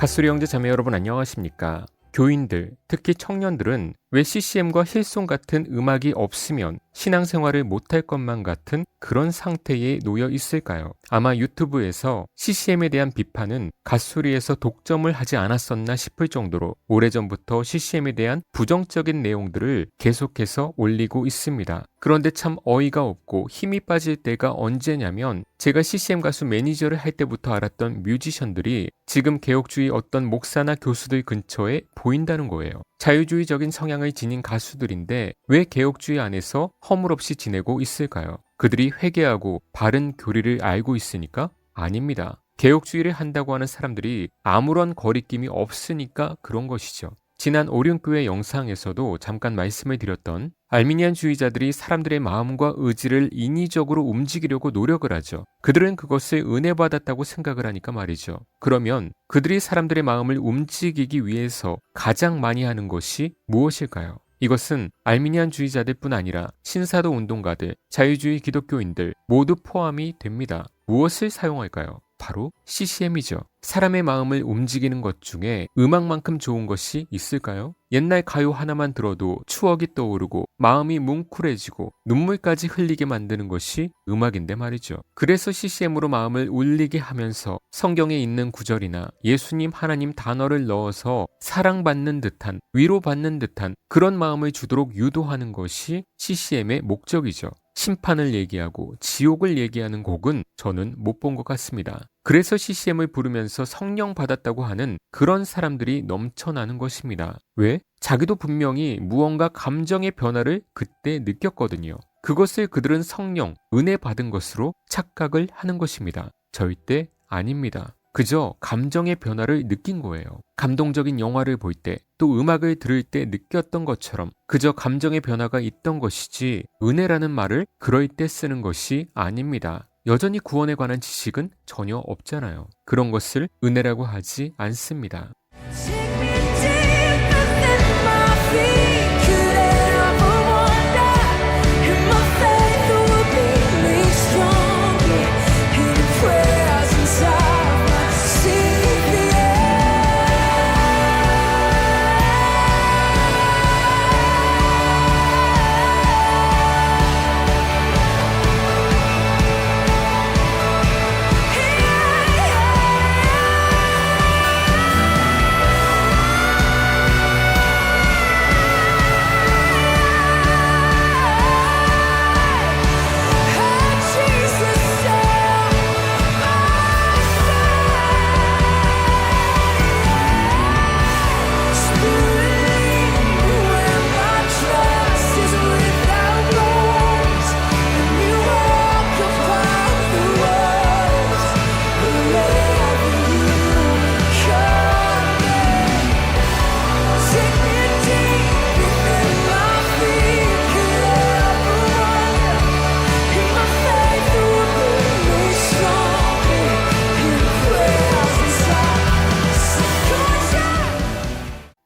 갓소리 형제 자매 여러분 안녕하십니까? 교인들, 특히 청년들은 왜 CCM과 힐송 같은 음악이 없으면 신앙생활을 못할 것만 같은 그런 상태에 놓여 있을까요? 아마 유튜브에서 CCM에 대한 비판은 갓소리에서 독점을 하지 않았었나 싶을 정도로 오래전부터 CCM에 대한 부정적인 내용들을 계속해서 올리고 있습니다. 그런데 참 어이가 없고 힘이 빠질 때가 언제냐면 제가 CCM 가수 매니저를 할 때부터 알았던 뮤지션들이 지금 개혁주의 어떤 목사나 교수들 근처에 보인다는 거예요. 자유주의적인 성향을 지닌 가수들인데 왜 개혁주의 안에서 허물없이 지내고 있을까요? 그들이 회개하고 바른 교리를 알고 있으니까? 아닙니다. 개혁주의를 한다고 하는 사람들이 아무런 거리낌이 없으니까 그런 것이죠. 지난 오륜교회 영상에서도 잠깐 말씀을 드렸던 알미니안주의자들이 사람들의 마음과 의지를 인위적으로 움직이려고 노력을 하죠. 그들은 그것을 은혜 받았다고 생각을 하니까 말이죠. 그러면 그들이 사람들의 마음을 움직이기 위해서 가장 많이 하는 것이 무엇일까요? 이것은 알미니안주의자들 뿐 아니라 신사도 운동가들, 자유주의 기독교인들 모두 포함이 됩니다. 무엇을 사용할까요? 바로 CCM이죠. 사람의 마음을 움직이는 것 중에 음악만큼 좋은 것이 있을까요? 옛날 가요 하나만 들어도 추억이 떠오르고 마음이 뭉클해지고 눈물까지 흘리게 만드는 것이 음악인데 말이죠. 그래서 CCM으로 마음을 울리게 하면서 성경에 있는 구절이나 예수님 하나님 단어를 넣어서 사랑받는 듯한 위로받는 듯한 그런 마음을 주도록 유도하는 것이 CCM의 목적이죠. 심판을 얘기하고 지옥을 얘기하는 곡은 저는 못 본 것 같습니다. 그래서 CCM을 부르면서 성령 받았다고 하는 그런 사람들이 넘쳐나는 것입니다. 왜? 자기도 분명히 무언가 감정의 변화를 그때 느꼈거든요. 그것을 그들은 성령, 은혜 받은 것으로 착각을 하는 것입니다. 절대 아닙니다. 그저 감정의 변화를 느낀 거예요. 감동적인 영화를 볼 때, 또 음악을 들을 때 느꼈던 것처럼 그저 감정의 변화가 있던 것이지 은혜라는 말을 그럴 때 쓰는 것이 아닙니다. 여전히 구원에 관한 지식은 전혀 없잖아요. 그런 것을 은혜라고 하지 않습니다.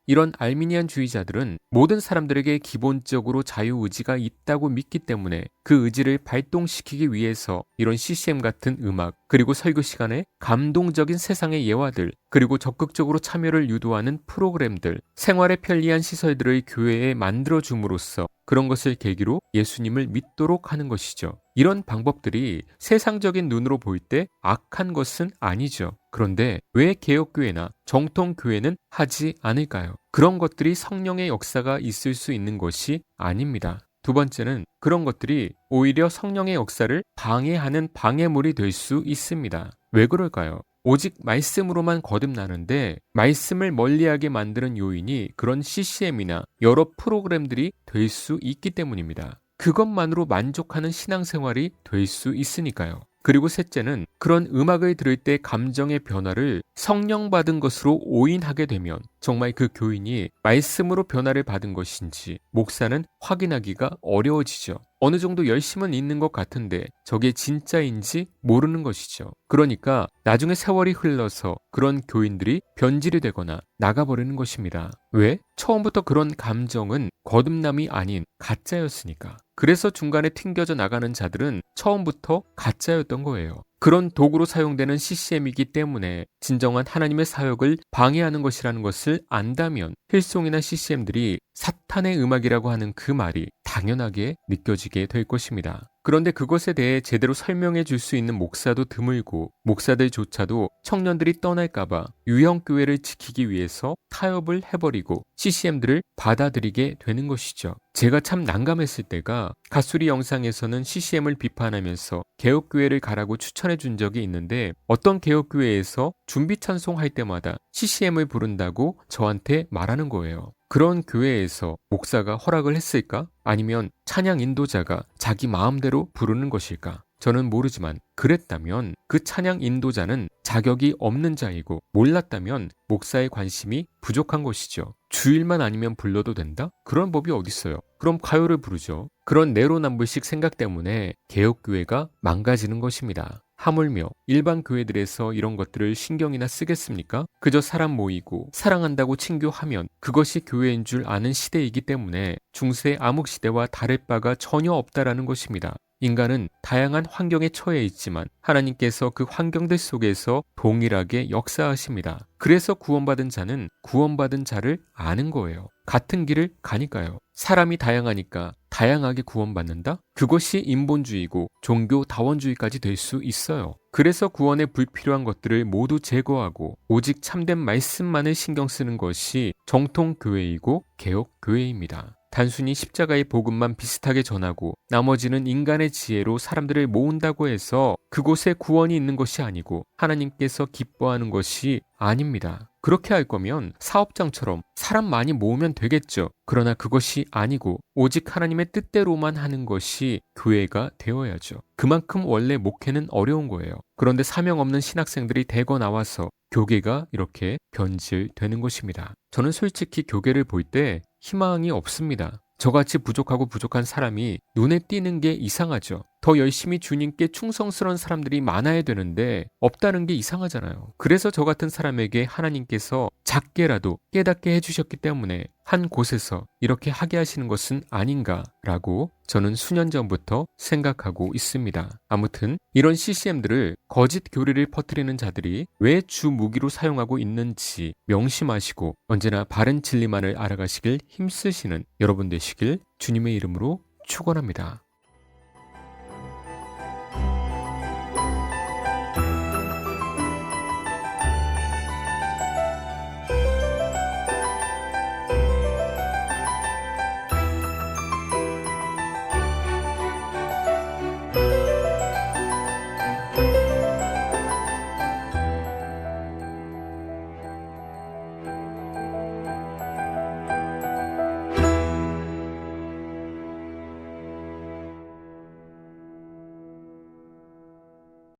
이런 알미니안주의자들은 모든 사람들에게 기본적으로 자유의지가 있다고 믿기 때문에 그 의지를 발동시키기 위해서 이런 CCM 같은 음악, 그리고 설교 시간에 감동적인 세상의 예화들, 그리고 적극적으로 참여를 유도하는 프로그램들, 생활에 편리한 시설들을 교회에 만들어줌으로써 그런 것을 계기로 예수님을 믿도록 하는 것이죠. 이런 방법들이 세상적인 눈으로 볼 때 악한 것은 아니죠. 그런데 왜 개혁교회나 정통교회는 하지 않을까요? 그런 것들이 성령의 역사가 있을 수 있는 것이 아닙니다. 두 번째는 그런 것들이 오히려 성령의 역사를 방해하는 방해물이 될 수 있습니다. 왜 그럴까요? 오직 말씀으로만 거듭나는데 말씀을 멀리하게 만드는 요인이 그런 CCM이나 여러 프로그램들이 될 수 있기 때문입니다. 그것만으로 만족하는 신앙생활이 될 수 있으니까요. 그리고 셋째는 그런 음악을 들을 때 감정의 변화를 성령 받은 것으로 오인하게 되면 정말 그 교인이 말씀으로 변화를 받은 것인지 목사는 확인하기가 어려워지죠. 어느 정도 열심은 있는 것 같은데 저게 진짜인지 모르는 것이죠. 그러니까 나중에 세월이 흘러서 그런 교인들이 변질이 되거나 나가버리는 것입니다. 왜? 처음부터 그런 감정은 거듭남이 아닌 가짜였으니까. 그래서 중간에 튕겨져 나가는 자들은 처음부터 가짜였던 거예요. 그런 도구로 사용되는 CCM이기 때문에 진정한 하나님의 사역을 방해하는 것이라는 것을 안다면 힐송이나 CCM들이 사탄의 음악이라고 하는 그 말이 당연하게 느껴지게 될 것입니다. 그런데 그것에 대해 제대로 설명해 줄 수 있는 목사도 드물고 목사들조차도 청년들이 떠날까봐 유형교회를 지키기 위해서 타협을 해버리고 CCM들을 받아들이게 되는 것이죠. 제가 참 난감했을 때가 갓수리 영상에서는 CCM을 비판하면서 개혁교회를 가라고 추천해 준 적이 있는데 어떤 개혁교회에서 준비 찬송할 때마다 CCM을 부른다고 저한테 말하는 거예요. 그런 교회에서 목사가 허락을 했을까? 아니면 찬양 인도자가 자기 마음대로 부르는 것일까? 저는 모르지만 그랬다면 그 찬양 인도자는 자격이 없는 자이고 몰랐다면 목사의 관심이 부족한 것이죠. 주일만 아니면 불러도 된다? 그런 법이 어딨어요. 그럼 가요를 부르죠. 그런 내로남불식 생각 때문에 개혁교회가 망가지는 것입니다. 하물며 일반 교회들에서 이런 것들을 신경이나 쓰겠습니까? 그저 사람 모이고 사랑한다고 친교하면 그것이 교회인 줄 아는 시대이기 때문에 중세 암흑시대와 다를 바가 전혀 없다라는 것입니다. 인간은 다양한 환경에 처해 있지만 하나님께서 그 환경들 속에서 동일하게 역사하십니다. 그래서 구원받은 자는 구원받은 자를 아는 거예요. 같은 길을 가니까요. 사람이 다양하니까 다양하게 구원받는다? 그것이 인본주의고 종교다원주의까지 될 수 있어요. 그래서 구원에 불필요한 것들을 모두 제거하고 오직 참된 말씀만을 신경 쓰는 것이 정통교회이고 개혁교회입니다. 단순히 십자가의 복음만 비슷하게 전하고 나머지는 인간의 지혜로 사람들을 모은다고 해서 그곳에 구원이 있는 것이 아니고 하나님께서 기뻐하는 것이 아닙니다. 그렇게 할 거면 사업장처럼 사람 많이 모으면 되겠죠. 그러나 그것이 아니고 오직 하나님의 뜻대로만 하는 것이 교회가 되어야죠. 그만큼 원래 목회는 어려운 거예요. 그런데 사명 없는 신학생들이 대거 나와서 교계가 이렇게 변질되는 것입니다. 저는 솔직히 교계를 볼 때 희망이 없습니다. 저같이 부족하고 부족한 사람이 눈에 띄는 게 이상하죠. 더 열심히 주님께 충성스러운 사람들이 많아야 되는데 없다는 게 이상하잖아요. 그래서 저 같은 사람에게 하나님께서 작게라도 깨닫게 해주셨기 때문에 한 곳에서 이렇게 하게 하시는 것은 아닌가라고 저는 수년 전부터 생각하고 있습니다. 아무튼 이런 CCM들을 거짓 교리를 퍼뜨리는 자들이 왜 주 무기로 사용하고 있는지 명심하시고 언제나 바른 진리만을 알아가시길 힘쓰시는 여러분 되시길 주님의 이름으로 축원합니다.